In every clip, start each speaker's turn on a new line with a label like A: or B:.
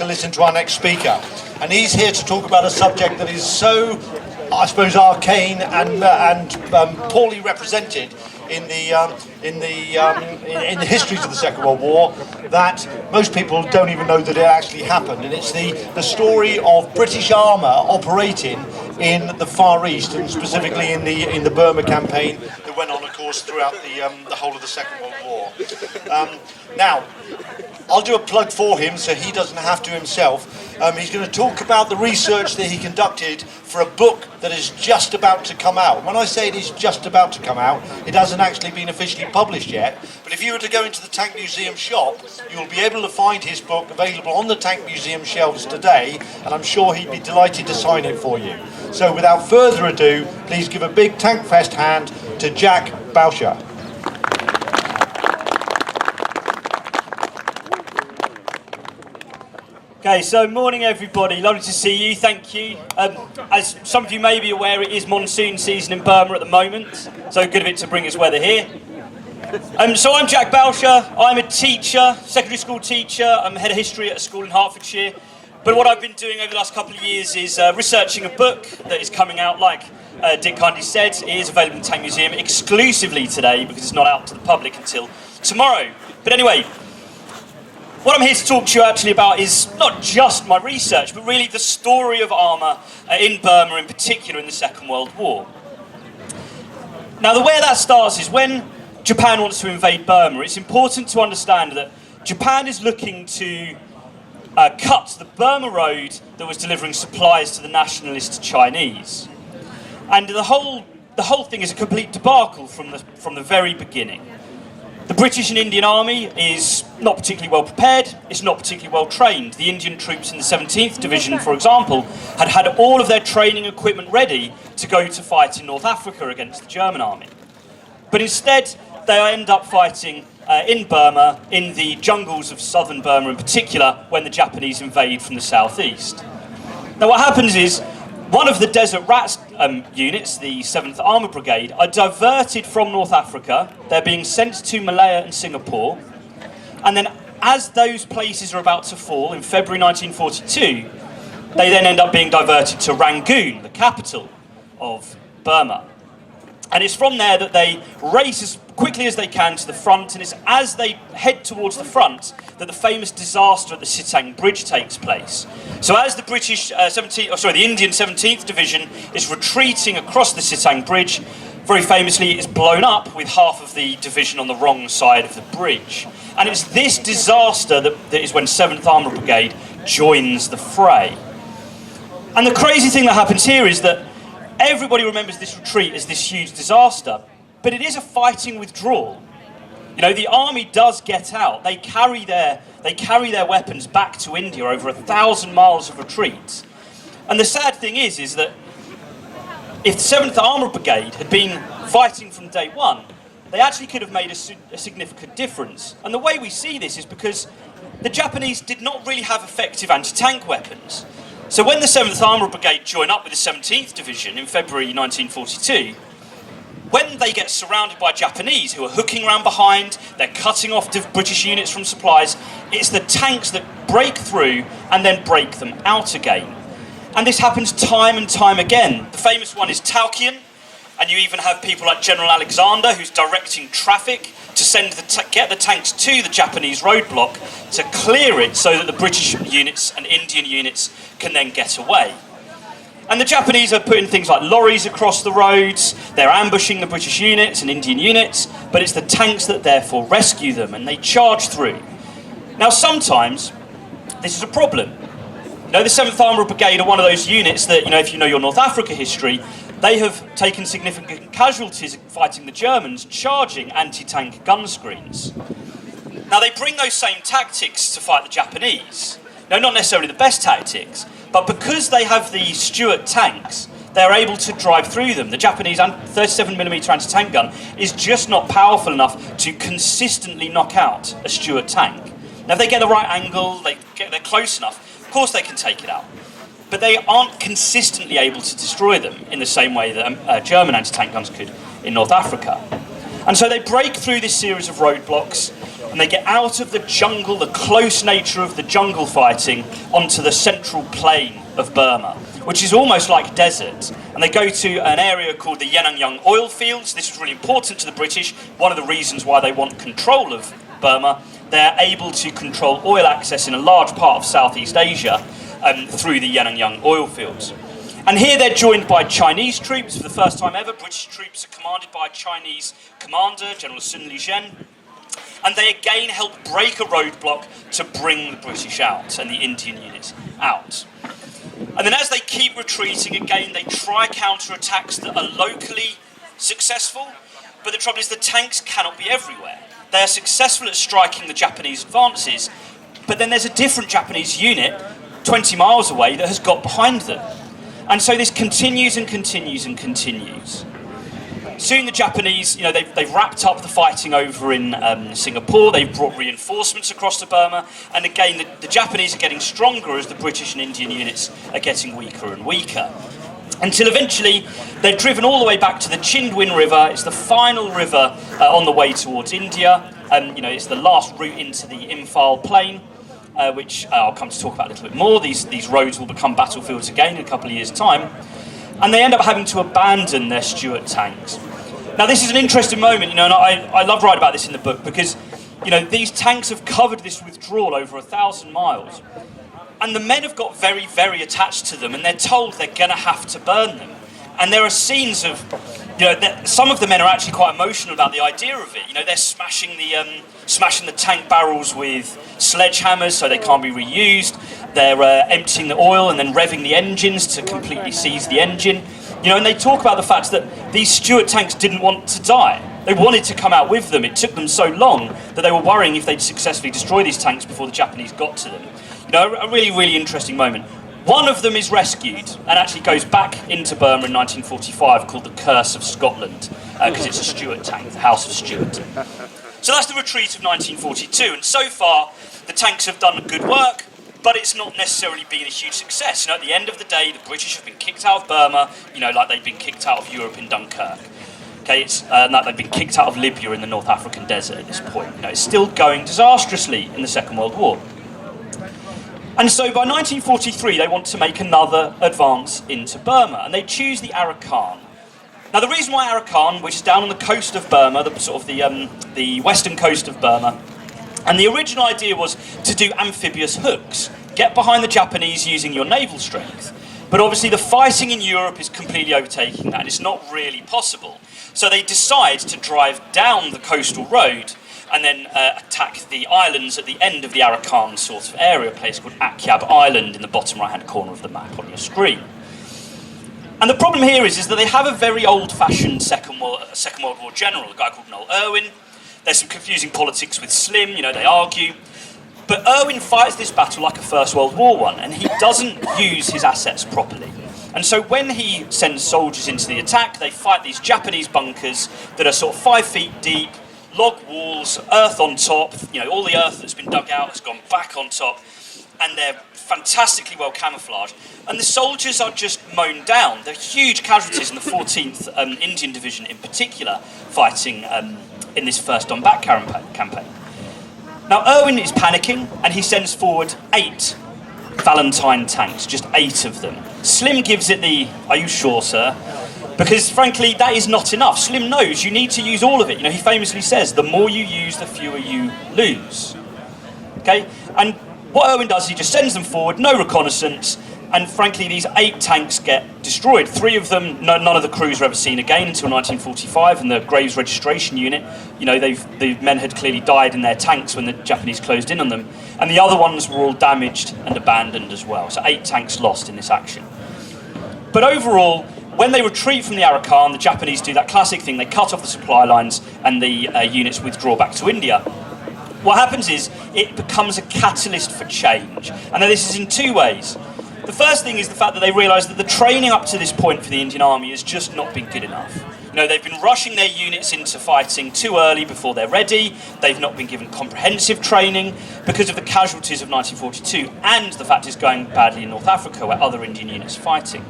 A: to listen to our next speaker. And he's here to talk about a subject that is so, I suppose, arcane and poorly represented in the histories of the Second World War that most people don't even know that it actually happened. And it's the story of British armour operating in the Far East, and specifically in the Burma campaign that went on, of course, throughout the whole of the Second World War. Now, I'll do a plug for him so he doesn't have to himself. He's going to talk about the research that he conducted for a book that is just about to come out. When I say it is just about to come out, it hasn't actually been officially published yet, but if you were to go into the Tank Museum shop, you'll be able to find his book available on the Tank Museum shelves today, and I'm sure he'd be delighted to sign it for you. So without further ado, please give a big Tankfest hand to Jack Bowsher.
B: Okay, so morning everybody, lovely to see you, thank you. As some of you may be aware, it is monsoon season in Burma at the moment, so good of it to bring us weather here. So I'm Jack Bowsher, I'm a teacher, secondary school teacher, I'm head of history at a school in Hertfordshire. But what I've been doing over the last couple of years is researching a book that is coming out, like Dick kindly said. It is available in the Tank Museum exclusively today because it's not out to the public until tomorrow. But anyway, what I'm here to talk to you actually about is not just my research, but really the story of armour in Burma, in particular in the Second World War. Now, the way that starts is when Japan wants to invade Burma, it's important to understand that Japan is looking to cut the Burma road that was delivering supplies to the nationalist Chinese. And the whole thing is a complete debacle from the very beginning. The British and Indian Army is not particularly well prepared, it's not particularly well trained. The Indian troops in the 17th Division, for example, had all of their training equipment ready to go to fight in North Africa against the German army. But instead, they end up fighting in Burma, in the jungles of southern Burma in particular, when the Japanese invade from the southeast. Now what happens is, one of the Desert Rats units, the 7th Armour Brigade, are diverted from North Africa. They're being sent to Malaya and Singapore. And then as those places are about to fall in February 1942, they then end up being diverted to Rangoon, the capital of Burma. And it's from there that they race as quickly as they can to the front, and it's as they head towards the front that the famous disaster at the Sitang Bridge takes place. So as the the Indian 17th Division is retreating across the Sitang Bridge, very famously it's blown up with half of the division on the wrong side of the bridge. And it's this disaster that is when 7th Armour Brigade joins the fray. And the crazy thing that happens here is that everybody remembers this retreat as this huge disaster, but it is a fighting withdrawal. You know, the army does get out. They carry their weapons back to India over 1,000 miles of retreat. And the sad thing is that if the 7th Armour Brigade had been fighting from day one, they actually could have made a significant difference. And the way we see this is because the Japanese did not really have effective anti-tank weapons. So when the 7th Armour Brigade join up with the 17th Division in February 1942, when they get surrounded by Japanese who are hooking around behind, they're cutting off British units from supplies, it's the tanks that break through and then break them out again. And this happens time and time again. The famous one is Talkian, and you even have people like General Alexander who's directing traffic to get the tanks to the Japanese roadblock to clear it so that the British units and Indian units can then get away. And the Japanese are putting things like lorries across the roads, they're ambushing the British units and Indian units, but it's the tanks that therefore rescue them and they charge through. Now sometimes this is a problem. You know, the 7th Armour Brigade are one of those units that, you know, if you know your North Africa history, they have taken significant casualties fighting the Germans, charging anti-tank gun screens. Now they bring those same tactics to fight the Japanese. No, not necessarily the best tactics, but because they have the Stuart tanks, they're able to drive through them. The Japanese 37mm anti-tank gun is just not powerful enough to consistently knock out a Stuart tank. Now if they get the right angle, they're close enough, of course they can take it out. But they aren't consistently able to destroy them in the same way that German anti-tank guns could in North Africa. And so they break through this series of roadblocks, and they get out of the jungle, the close nature of the jungle fighting, onto the central plain of Burma, which is almost like desert. And they go to an area called the Yananyang oil fields. This is really important to the British. One of the reasons why they want control of Burma. They're able to control oil access in a large part of Southeast Asia through the Yananyang oil fields. And here they're joined by Chinese troops. For the first time ever, British troops are commanded by a Chinese commander, General Sun Li-jen. And they again help break a roadblock to bring the British out and the Indian units out. And then as they keep retreating, again, they try counter-attacks that are locally successful. But the trouble is the tanks cannot be everywhere. They are successful at striking the Japanese advances, but then there's a different Japanese unit 20 miles away that has got behind them. And so this continues and continues and continues. Soon the Japanese, they've wrapped up the fighting over in Singapore, they've brought reinforcements across to Burma, and again the Japanese are getting stronger as the British and Indian units are getting weaker and weaker. Until eventually they're driven all the way back to the Chindwin River. It's the final river on the way towards India. It's the last route into the Imphal plain, which I'll come to talk about a little bit more. These roads will become battlefields again in a couple of years' time. And they end up having to abandon their Stuart tanks. Now this is an interesting moment, and I love writing about this in the book because, these tanks have covered this withdrawal over 1,000 miles. And the men have got very, very attached to them, and they're told they're going to have to burn them. And there are scenes of, some of the men are actually quite emotional about the idea of it. They're smashing the tank barrels with sledgehammers so they can't be reused. They're emptying the oil and then revving the engines to completely seize the engine. And they talk about the fact that these Stuart tanks didn't want to die. They wanted to come out with them. It took them so long that they were worrying if they'd successfully destroy these tanks before the Japanese got to them. A really, really interesting moment. One of them is rescued and actually goes back into Burma in 1945, called the Curse of Scotland, because it's a Stuart tank, the House of Stuart. So that's the retreat of 1942, and so far the tanks have done good work, but it's not necessarily been a huge success. At the end of the day, the British have been kicked out of Burma, like they've been kicked out of Europe in Dunkirk. Okay, that they've been kicked out of Libya in the North African desert at this point. It's still going disastrously in the Second World War. And so by 1943, they want to make another advance into Burma, and they choose the Arakan. Now, the reason why Arakan, which is down on the coast of Burma, the western coast of Burma, and the original idea was to do amphibious hooks, get behind the Japanese using your naval strength. But obviously, the fighting in Europe is completely overtaking that, and it's not really possible. So they decide to drive down the coastal road and then attack the islands at the end of the Arakan sort of area, a place called Akyab Island in the bottom right-hand corner of the map on your screen. And the problem here is that they have a very old-fashioned Second World War general, a guy called Noel Irwin. There's some confusing politics with Slim, they argue. But Irwin fights this battle like a First World War one, and he doesn't use his assets properly. And so when he sends soldiers into the attack, they fight these Japanese bunkers that are sort of 5 feet deep, log walls, earth on top, all the earth that's been dug out has gone back on top, and they're fantastically well camouflaged. And the soldiers are just mown down. There are huge casualties in the 14th Indian Division in particular, fighting in this first Donbass campaign. Now, Irwin is panicking, and he sends forward 8 Valentine tanks, just 8 of them. Slim gives it the, "Are you sure, sir?" Because, frankly, that is not enough. Slim knows you need to use all of it. He famously says, the more you use, the fewer you lose. Okay? And what Irwin does, he just sends them forward, no reconnaissance, and frankly, these 8 tanks get destroyed. 3 of them, none of the crews were ever seen again until 1945, and the Graves Registration Unit, the men had clearly died in their tanks when the Japanese closed in on them, and the other ones were all damaged and abandoned as well. So 8 tanks lost in this action. But overall, when they retreat from the Arakan, the Japanese do that classic thing, they cut off the supply lines and the units withdraw back to India. What happens is, it becomes a catalyst for change. And this is in 2 ways. The first thing is the fact that they realise that the training up to this point for the Indian Army has just not been good enough. They've been rushing their units into fighting too early before they're ready. They've not been given comprehensive training because of the casualties of 1942 and the fact it's going badly in North Africa where other Indian units are fighting.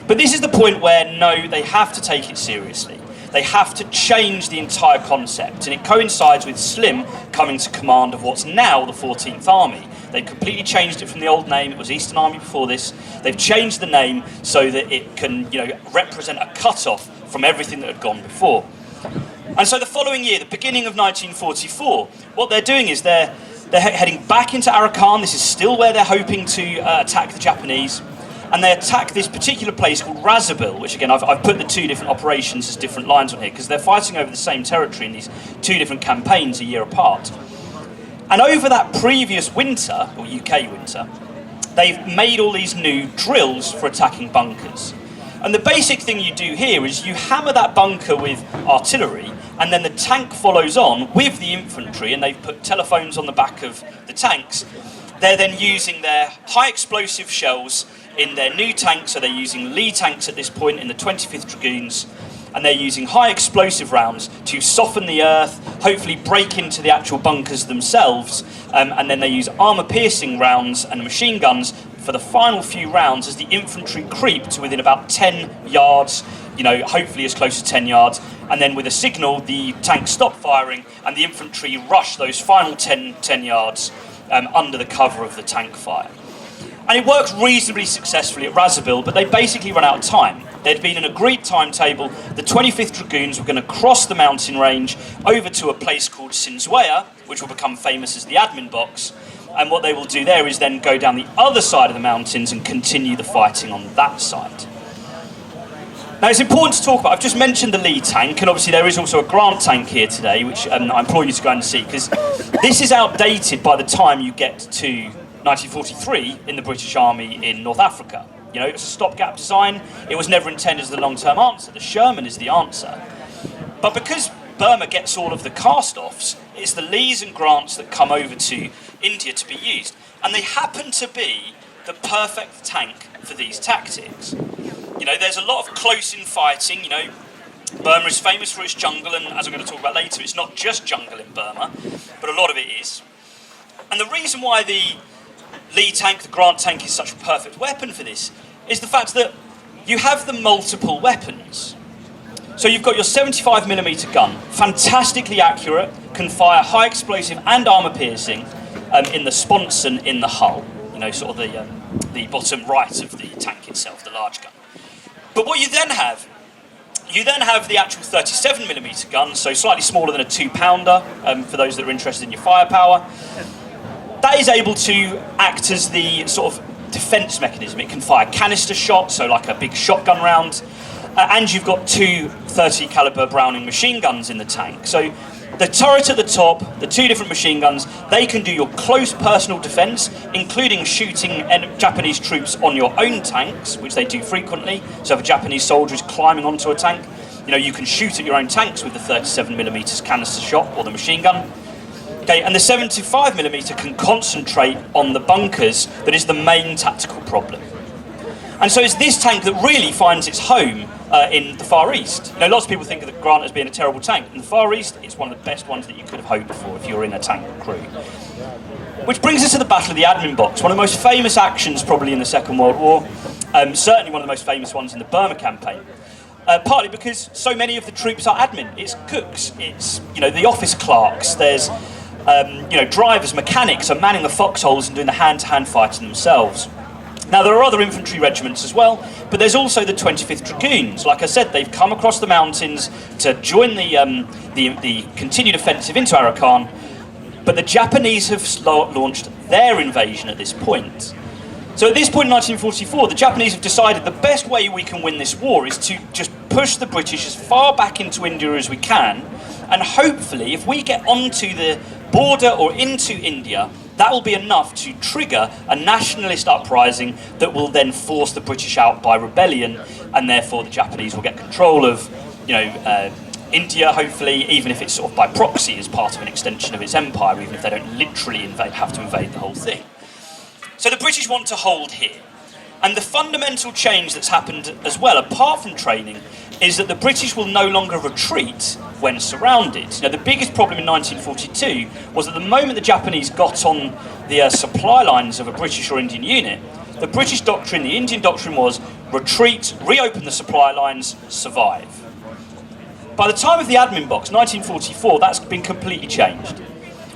B: But this is the point where, no, they have to take it seriously. they have to change the entire concept, and it coincides with Slim coming to command of what's now the 14th Army. They've completely changed it from the old name. It was Eastern Army before this. They've changed the name so that it can, represent a cut-off from everything that had gone before. And so the following year, the beginning of 1944, what they're doing is they're heading back into Arakan. This is still where they're hoping to attack the Japanese. And they attack this particular place called Razabil, which again, I've put the two different operations as different lines on here because they're fighting over the same territory in these two different campaigns a year apart. And over that previous winter, or UK winter, they've made all these new drills for attacking bunkers. And the basic thing you do here is you hammer that bunker with artillery, and then the tank follows on with the infantry, and they've put telephones on the back of the tanks. They're then using their high explosive shells in their new tanks, so they're using Lee tanks at this point in the 25th Dragoons, and they're using high explosive rounds to soften the earth, hopefully break into the actual bunkers themselves, and then they use armour-piercing rounds and machine guns for the final few rounds as the infantry creep to within about 10 yards, hopefully as close as 10 yards, and then with a signal, the tanks stop firing, and the infantry rush those final 10 yards under the cover of the tank fire. And it works reasonably successfully at Razabil, but they basically run out of time. There'd been an agreed timetable. The 25th Dragoons were going to cross the mountain range over to a place called Sinzwea, which will become famous as the admin box. And what they will do there is then go down the other side of the mountains and continue the fighting on that side. Now, it's important to talk about, I've just mentioned the Lee tank, and obviously there is also a Grant tank here today, which I implore you to go and see, because this is outdated by the time you get to 1943 in the British Army in North Africa. It's a stopgap design. It was never intended as the long-term answer. The Sherman is the answer. But because Burma gets all of the cast-offs, it's the Lees and Grants that come over to India to be used. And they happen to be the perfect tank for these tactics. There's a lot of close-in fighting. Burma is famous for its jungle, and as I'm going to talk about later, it's not just jungle in Burma, but a lot of it is. And the reason why the Lee tank, the Grant tank, is such a perfect weapon for this is the fact that you have the multiple weapons. So you've got your 75mm gun, fantastically accurate, can fire high explosive and armour piercing in the sponson in the hull, sort of the bottom right of the tank itself, the large gun. But what you then have the actual 37mm gun, so slightly smaller than a 2-pounder, for those that are interested in your firepower. That is able to act as the sort of defence mechanism. It can fire canister shots, so like a big shotgun round, and you've got two 30 caliber Browning machine guns in the tank. So the turret at the top, the two different machine guns, they can do your close personal defence, including shooting Japanese troops on your own tanks, which they do frequently. So if a Japanese soldier is climbing onto a tank, you can shoot at your own tanks with the 37mm canister shot or the machine gun. Okay, and the 75mm can concentrate on the bunkers that is the main tactical problem. And so it's this tank that really finds its home in the Far East. Lots of people think of the Grant as being a terrible tank. In the Far East, it's one of the best ones that you could have hoped for if you were in a tank crew. Which brings us to the Battle of the Admin Box, one of the most famous actions probably in the Second World War, certainly one of the most famous ones in the Burma campaign. Partly because so many of the troops are admin. It's cooks, it's the office clerks, there's drivers, mechanics are manning the foxholes and doing the hand-to-hand fighting themselves. Now, there are other infantry regiments as well, but there's also the 25th Dragoons. Like I said, they've come across the mountains to join the continued offensive into Arakan, but the Japanese have launched their invasion at this point. So at this point in 1944, the Japanese have decided the best way we can win this war is to just push the British as far back into India as we can, and hopefully, if we get onto the border or into India, that will be enough to trigger a nationalist uprising that will then force the British out by rebellion, and therefore the Japanese will get control of, India, hopefully, even if it's sort of by proxy as part of an extension of its empire, even if they don't literally have to invade the whole thing. So the British want to hold here. And the fundamental change that's happened as well, apart from training, is that the British will no longer retreat when surrounded. The biggest problem in 1942 was that the moment the Japanese got on the supply lines of a British or Indian unit, the British doctrine, the Indian doctrine was retreat, reopen the supply lines, survive. By the time of the admin box, 1944, that's been completely changed.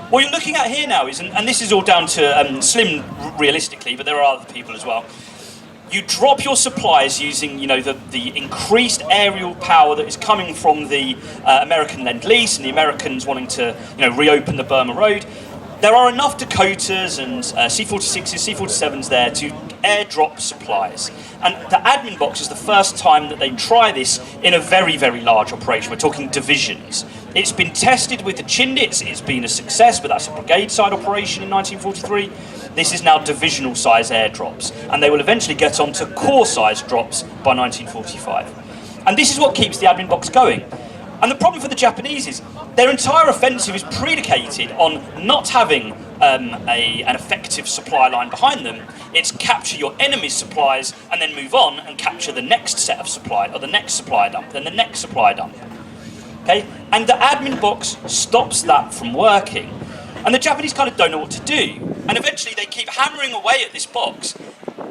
B: What you're looking at here now is, and this is all down to Slim realistically, but there are other people as well. You drop your supplies using, the increased aerial power that is coming from the American Lend-Lease and the Americans wanting to, reopen the Burma Road. There are enough Dakotas and C-46s, C-47s there to airdrop supplies. And the admin box is the first time that they try this in a very, very large operation. We're talking divisions. It's been tested with the Chindits, it's been a success, but that's a brigade-side operation in 1943. This is now divisional size airdrops, and they will eventually get on to corps size drops by 1945. And this is what keeps the admin box going. And the problem for the Japanese is their entire offensive is predicated on not having an effective supply line behind them. It's capture your enemy's supplies and then move on and capture the next set of supply, or the next supply dump, then the next supply dump. Okay? And the admin box stops that from working. And the Japanese kind of don't know what to do. And eventually they keep hammering away at this box.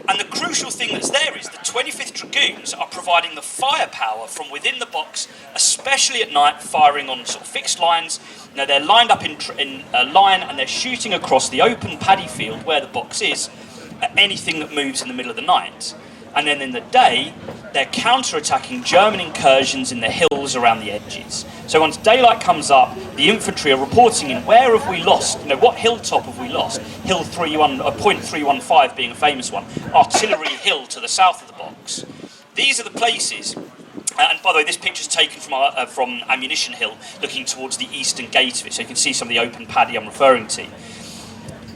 B: And the crucial thing that's there is the 25th Dragoons are providing the firepower from within the box, especially at night, firing on sort of fixed lines. They're lined up in a line and they're shooting across the open paddy field where the box is at anything that moves in the middle of the night. And then in the day, they're counter-attacking German incursions in the hills around the edges. So once daylight comes up, the infantry are reporting in where have we lost, what hilltop have we lost? Hill 315 being a famous one, Artillery Hill to the south of the box. These are the places, and by the way, this picture's taken from Ammunition Hill, looking towards the eastern gate of it, so you can see some of the open paddy I'm referring to.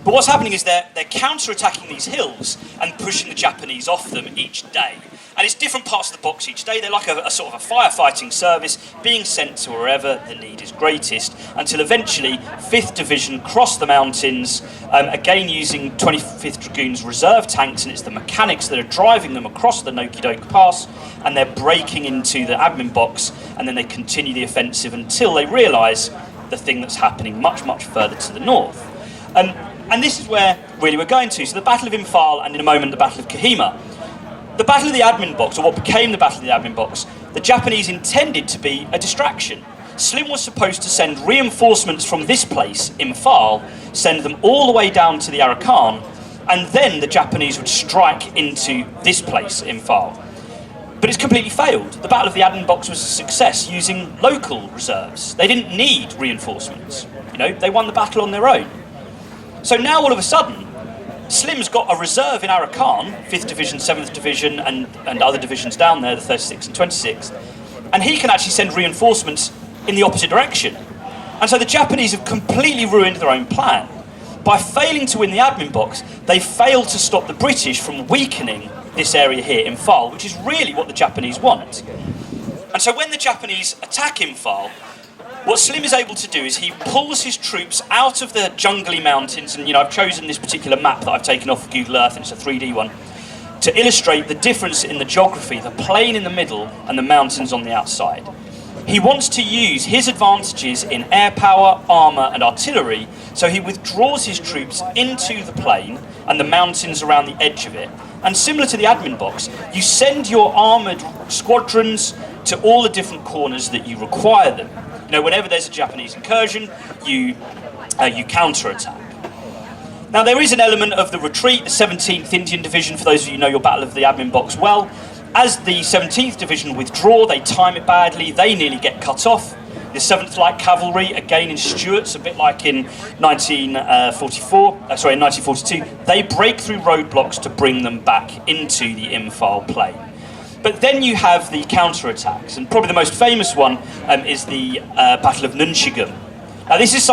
B: But what's happening is they're counter-attacking these hills and pushing the Japanese off them each day. And it's different parts of the box each day. They're like a sort of a firefighting service being sent to wherever the need is greatest, until eventually 5th Division cross the mountains, again using 25th Dragoons reserve tanks, and it's the mechanics that are driving them across the Nokidoke Pass, and they're breaking into the admin box, and then they continue the offensive until they realise the thing that's happening much, much further to the north. And this is where really we're going to. So the Battle of Imphal, and in a moment the Battle of Kohima. The Battle of the Admin Box, or what became the Battle of the Admin Box, the Japanese intended to be a distraction. Slim was supposed to send reinforcements from this place, Imphal, send them all the way down to the Arakan, and then the Japanese would strike into this place, Imphal. But it's completely failed. The Battle of the Admin Box was a success using local reserves. They didn't need reinforcements. They won the battle on their own. So now all of a sudden, Slim's got a reserve in Arakan, 5th Division, 7th Division, and other divisions down there, the 36th and 26th, and he can actually send reinforcements in the opposite direction. And so the Japanese have completely ruined their own plan. By failing to win the admin box, they failed to stop the British from weakening this area here, Imphal, which is really what the Japanese want. And so when the Japanese attack Imphal, what Slim is able to do is he pulls his troops out of the jungly mountains, and I've chosen this particular map that I've taken off of Google Earth, and it's a 3D one, to illustrate the difference in the geography, the plain in the middle and the mountains on the outside. He wants to use his advantages in air power, armour and artillery, so he withdraws his troops into the plain and the mountains around the edge of it. And similar to the admin box, you send your armoured squadrons to all the different corners that you require them. Whenever there's a Japanese incursion, you counter-attack. Now, there is an element of the retreat, the 17th Indian Division, for those of you who know your Battle of the Admin Box well. As the 17th Division withdraw, they time it badly, they nearly get cut off. The 7th Light Cavalry, again in Stuarts, a bit like in 1942, they break through roadblocks to bring them back into the Imphal plain. But then you have the counter-attacks, and probably the most famous one is the Battle of Nunchigam. Now this is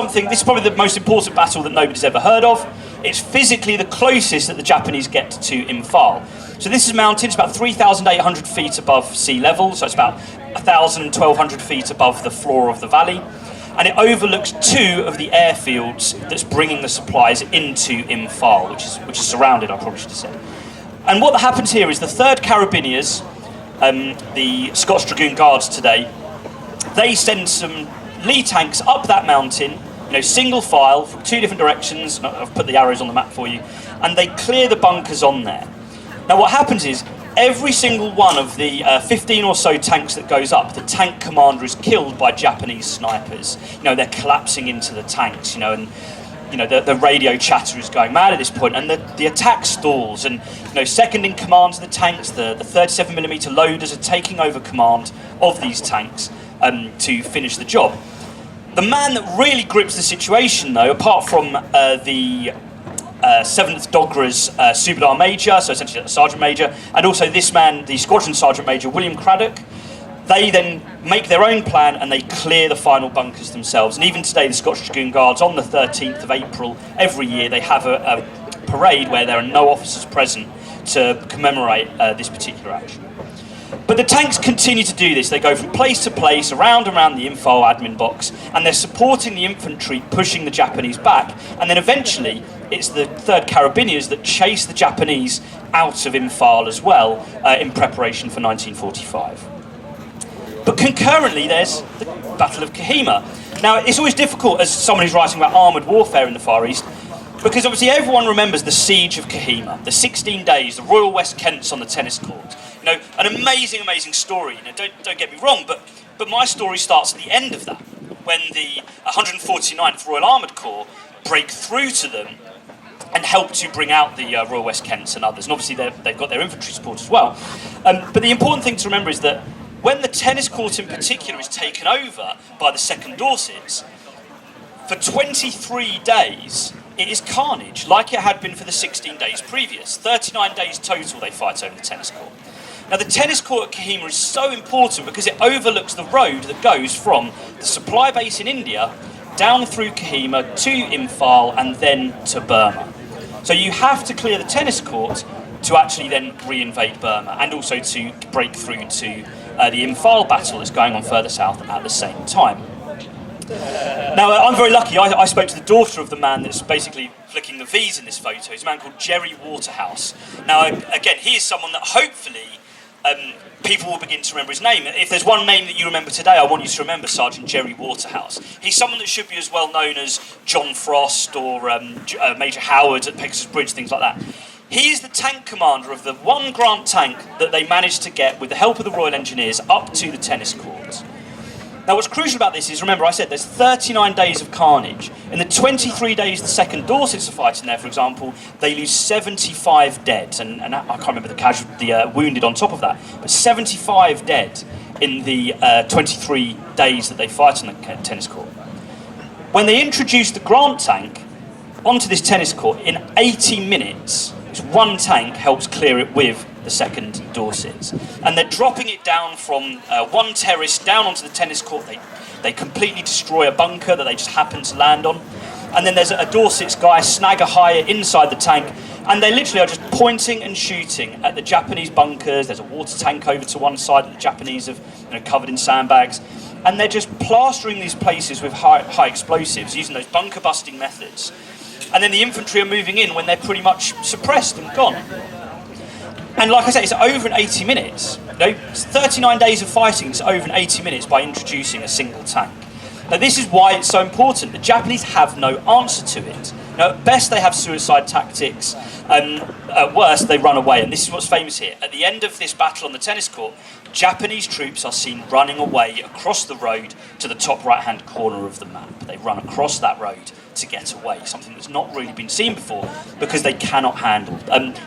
B: probably the most important battle that nobody's ever heard of. It's physically the closest that the Japanese get to Imphal. So this is mountain, it's about 3,800 feet above sea level, so it's about 1,000, 1,200 feet above the floor of the valley. And it overlooks 2 of the airfields that's bringing the supplies into Imphal, which is surrounded, I probably should have said. And what happens here is the 3rd Carabiniers, the Scots Dragoon Guards today, they send some Lee tanks up that mountain, single file from 2 different directions. I've put the arrows on the map for you, and they clear the bunkers on there. Now what happens is every single one of the 15 or so tanks that goes up, the tank commander is killed by Japanese snipers. You know, they're collapsing into the tanks, you know, and you know, the radio chatter is going mad at this point, and the attack stalls, and you know, second in command to the tanks, the 37mm loaders are taking over command of these tanks to finish the job. The man that really grips the situation, though, apart from the 7th Dogger's Subedar Major, so essentially the Sergeant Major, and also this man, the Squadron Sergeant Major, William Craddock, they then make their own plan and they clear the final bunkers themselves. And even today, the Scottish Dragoon Guards, on the 13th of April, every year, they have a parade where there are no officers present to commemorate this particular action. But the tanks continue to do this. They go from place to place, around and around the info admin box, and they're supporting the infantry, pushing the Japanese back. And then eventually, it's the 3rd Carabiniers that chase the Japanese out of Imphal as well, in preparation for 1945. But concurrently, there's the Battle of Kohima. Now, it's always difficult as someone who's writing about armoured warfare in the Far East, because obviously everyone remembers the Siege of Kohima, the 16 days, the Royal West Kents on the tennis court. You know, an amazing, amazing story. You know, don't get me wrong, but my story starts at the end of that, when the 149th Royal Armoured Corps break through to them and help to bring out the Royal West Kents and others. And obviously they've got their infantry support as well. But the important thing to remember is that when the tennis court in particular is taken over by the 2nd Dorsets, for 23 days, it is carnage, like it had been for the 16 days previous. 39 days total they fight over the tennis court. Now, the tennis court at Kohima is so important because it overlooks the road that goes from the supply base in India down through Kohima to Imphal and then to Burma. So you have to clear the tennis court to actually then re-invade Burma, and also to break through to the Imphal battle that's going on further south at the same time. Now, I'm very lucky. I spoke to the daughter of the man that's basically flicking the V's in this photo. He's a man called Jerry Waterhouse. Now, again, he is someone that hopefully people will begin to remember his name. If there's one name that you remember today, I want you to remember Sergeant Jerry Waterhouse. He's someone that should be as well known as John Frost or Major Howard at Pegasus Bridge, things like that. He is the tank commander of the one Grant tank that they managed to get, with the help of the Royal Engineers, up to the tennis court. Now, what's crucial about this is, remember, I said there's 39 days of carnage. In the 23 days the 2nd Dorsets are fighting there, for example, they lose 75 dead, and I can't remember the wounded on top of that, but 75 dead in the 23 days that they fight on the tennis court. When they introduced the Grant tank onto this tennis court, in 80 minutes, this one tank helps clear it with the 2nd Dorsets. And they're dropping it down from one terrace down onto the tennis court. They completely destroy a bunker that they just happen to land on. And then there's a Dorsets guy, snag a hire inside the tank, and they literally are just pointing and shooting at the Japanese bunkers. There's a water tank over to one side that the Japanese have, you know, covered in sandbags. And they're just plastering these places with high explosives, using those bunker busting methods. And then the infantry are moving in when they're pretty much suppressed and gone. And like I said, it's over in 80 minutes. You know, it's 39 days of fighting, it's over in 80 minutes by introducing a single tank. Now, this is why it's so important. The Japanese have no answer to it. Now, at best, they have suicide tactics. At worst, they run away. And this is what's famous here. At the end of this battle on the tennis court, Japanese troops are seen running away across the road to the top right-hand corner of the map. They run across that road to get away, something that's not really been seen before because they cannot handle.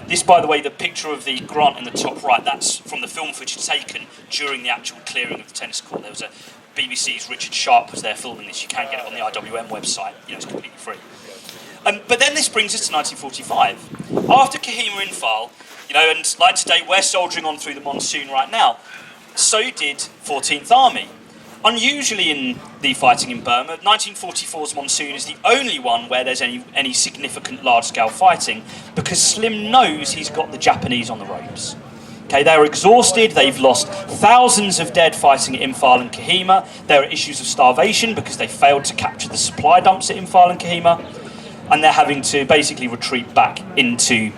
B: This, by the way, the picture of the Grant in the top right, that's from the film footage taken during the actual clearing of the tennis court. There was a BBC's Richard Sharp was there filming this. You can get it on the IWM website. You know, it's completely free. But then this brings us to 1945. After Kohima Imphal, you know, and like today, we're soldiering on through the monsoon right now. So did 14th Army. Unusually in the fighting in Burma, 1944's monsoon is the only one where there's any significant large-scale fighting, because Slim knows he's got the Japanese on the ropes. Okay, they're exhausted, they've lost thousands of dead fighting at Imphal and Kohima. There are issues of starvation because they failed to capture the supply dumps at Imphal and Kohima, and they're having to basically retreat back into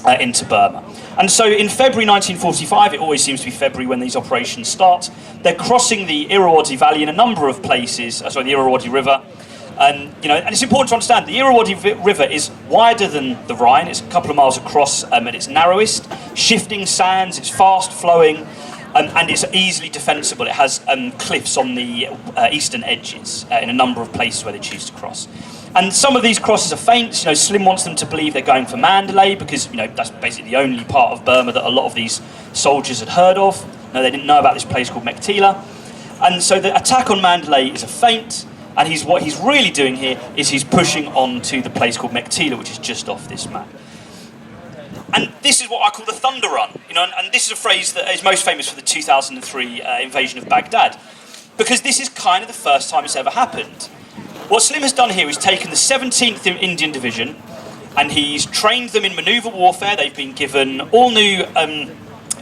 B: Burma. And so in February 1945, it always seems to be February when these operations start, they're crossing the Irrawaddy Valley in a number of places, the Irrawaddy River, And it's important to understand the Irrawaddy River is wider than the Rhine. It's a couple of miles across at its narrowest, shifting sands, it's fast flowing, and it's easily defensible. It has cliffs on the eastern edges in a number of places where they choose to cross. And some of these crosses are faint. Slim wants them to believe they're going for Mandalay because that's basically the only part of Burma that a lot of these soldiers had heard of. No, they didn't know about this place called Mektila. And so the attack on Mandalay is a feint. And what he's really doing here is he's pushing on to the place called Mektila, which is just off this map. And this is what I call the Thunder Run, and this is a phrase that is most famous for the 2003 invasion of Baghdad, because this is kind of the first time it's ever happened. What Slim has done here is taken the 17th Indian Division, and he's trained them in manoeuvre warfare. They've been given all new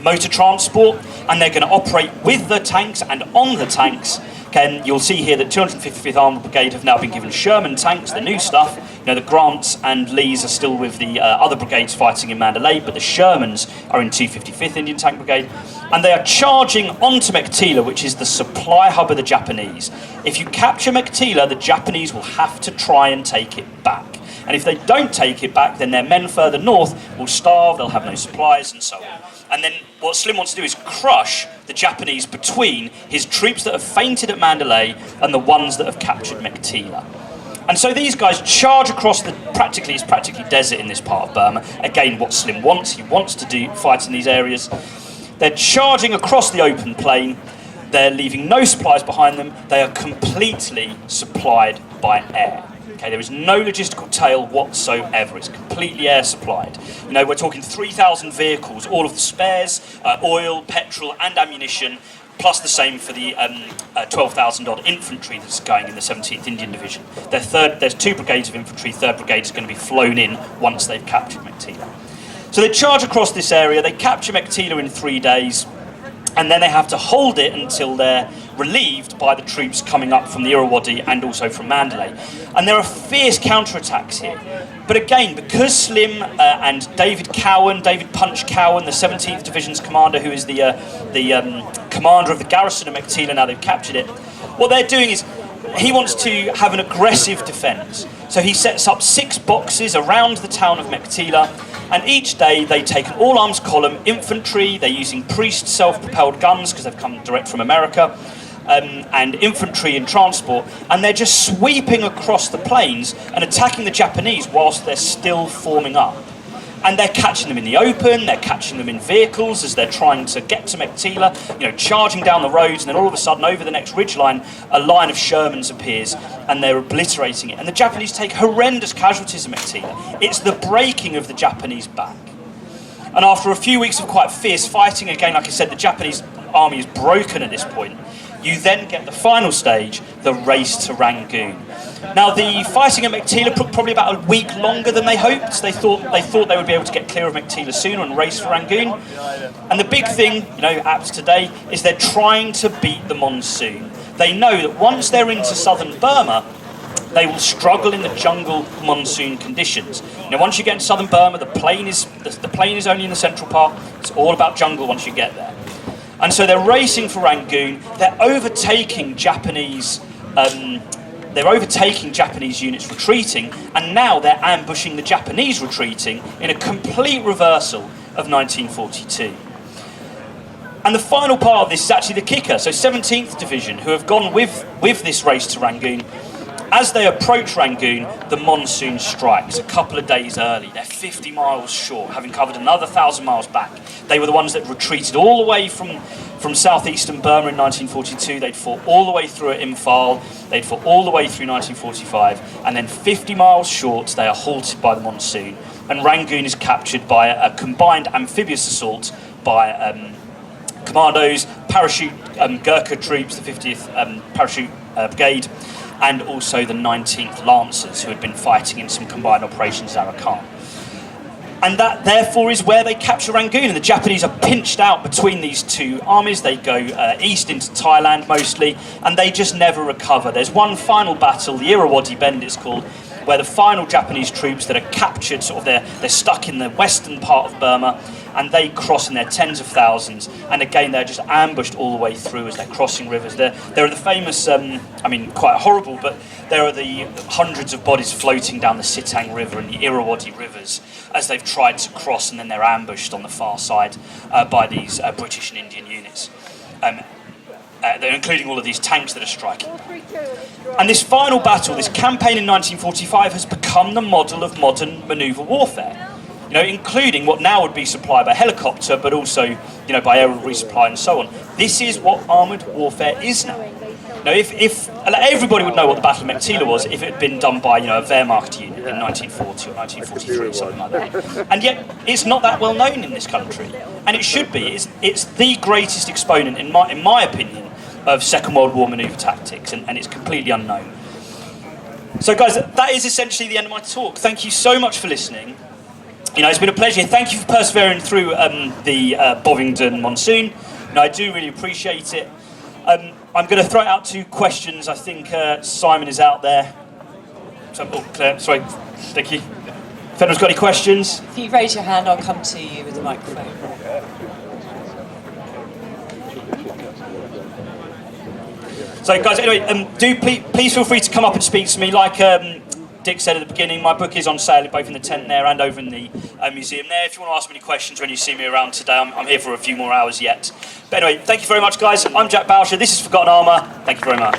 B: motor transport, and they're going to operate with the tanks and on the tanks. Okay, you'll see here that 255th Armour Brigade have now been given Sherman tanks, the new stuff. The Grants and Lees are still with the other brigades fighting in Mandalay, but the Shermans are in 255th Indian Tank Brigade. And they are charging onto Mektila, which is the supply hub of the Japanese. If you capture Mektila, the Japanese will have to try and take it back. And if they don't take it back, then their men further north will starve, they'll have no supplies, and so on. And then what Slim wants to do is crush the Japanese between his troops that have fainted at Mandalay and the ones that have captured Mektila. And so these guys charge across it's practically desert in this part of Burma. Again, what Slim wants, he wants to fight in these areas. They're charging across the open plain. They're leaving no supplies behind them. They are completely supplied by air. Okay, there is no logistical tail whatsoever. It's completely air supplied. We're talking 3,000 vehicles, all of the spares, oil, petrol, and ammunition, plus the same for the 12,000 odd infantry that's going in the 17th Indian Division. There's 2 brigades of infantry. 3rd brigade is going to be flown in once they've captured Mektila. So they charge across this area. They capture Mektila in 3 days. And then they have to hold it until they're relieved by the troops coming up from the Irrawaddy and also from Mandalay. And there are fierce counterattacks here. But again, because Slim and David Punch Cowan, the 17th Division's commander, who is the commander of the garrison of Mektila, now they've captured it, what they're doing is he wants to have an aggressive defence. So he sets up 6 boxes around the town of Mektila, and each day they take an all-arms column, infantry, they're using Priest self-propelled guns because they've come direct from America, and infantry and transport, and they're just sweeping across the plains and attacking the Japanese whilst they're still forming up. And they're catching them in the open, they're catching them in vehicles as they're trying to get to Mektila, charging down the roads, and then all of a sudden over the next ridgeline, a line of Shermans appears and they're obliterating it. And the Japanese take horrendous casualties of Mektila. It's the breaking of the Japanese back. And after a few weeks of quite fierce fighting, again, like I said, the Japanese army is broken at this point. You then get the final stage, the race to Rangoon. Now, the fighting at Mektila took probably about a week longer than they hoped. They thought they would be able to get clear of Mektila sooner and race for Rangoon. And the big thing, apt today, is they're trying to beat the monsoon. They know that once they're into southern Burma, they will struggle in the jungle monsoon conditions. Once you get into southern Burma, the plain is only in the central part. It's all about jungle once you get there. And so they're racing for Rangoon. They're overtaking Japanese units retreating, and now they're ambushing the Japanese retreating in a complete reversal of 1942. And the final part of this is actually the kicker. So 17th Division, who have gone with this race to Rangoon, as they approach Rangoon, the monsoon strikes a couple of days early. They're 50 miles short, having covered another 1,000 miles back. They were the ones that retreated all the way from southeastern Burma in 1942. They'd fought all the way through at Imphal. They'd fought all the way through 1945. And then 50 miles short, they are halted by the monsoon. And Rangoon is captured by a combined amphibious assault by commandos, parachute Gurkha troops, the 50th Parachute Brigade, and also the 19th Lancers, who had been fighting in some combined operations at Arakan. And that, therefore, is where they capture Rangoon. And the Japanese are pinched out between these 2 armies. They go east into Thailand, mostly, and they just never recover. There's one final battle, the Irrawaddy Bend it's called, where the final Japanese troops that are captured, they're stuck in the western part of Burma, and they cross in their tens of thousands, and again they're just ambushed all the way through as they're crossing rivers. There are the famous, I mean quite horrible, but there are the hundreds of bodies floating down the Sitang River and the Irrawaddy rivers as they've tried to cross, and then they're ambushed on the far side by these British and Indian units. They're including all of these tanks that are striking. And this final battle, this campaign in 1945, has become the model of modern manoeuvre warfare. You know, including what now would be supplied by helicopter, but also, you know, by aerial resupply and so on. This is what armoured warfare is now. Now, if everybody would know what the Battle of Mektila was if it had been done by, you know, a Wehrmacht unit in 1940 or 1943, something like that. And yet, it's not that well known in this country, and it should be. It's the greatest exponent, in my opinion, of Second World War manoeuvre tactics, and it's completely unknown. So, guys, that is essentially the end of my talk. Thank you so much for listening. You know, it's been a pleasure. Thank you for persevering through the Bovingdon monsoon. You know, I do really appreciate it. I'm going to throw out 2 questions. I think Simon is out there. So, Claire, sorry, thank you. If anyone's got any questions?
C: If you raise your hand, I'll come to you with the microphone.
B: So, guys, anyway, please feel free to come up and speak to me. Like Dick said at the beginning, my book is on sale both in the tent there and over in the museum there. If you want to ask me any questions when you see me around today, I'm here for a few more hours yet. But anyway, thank you very much, guys. I'm Jack Bowsher. This is Forgotten Armour. Thank you very much.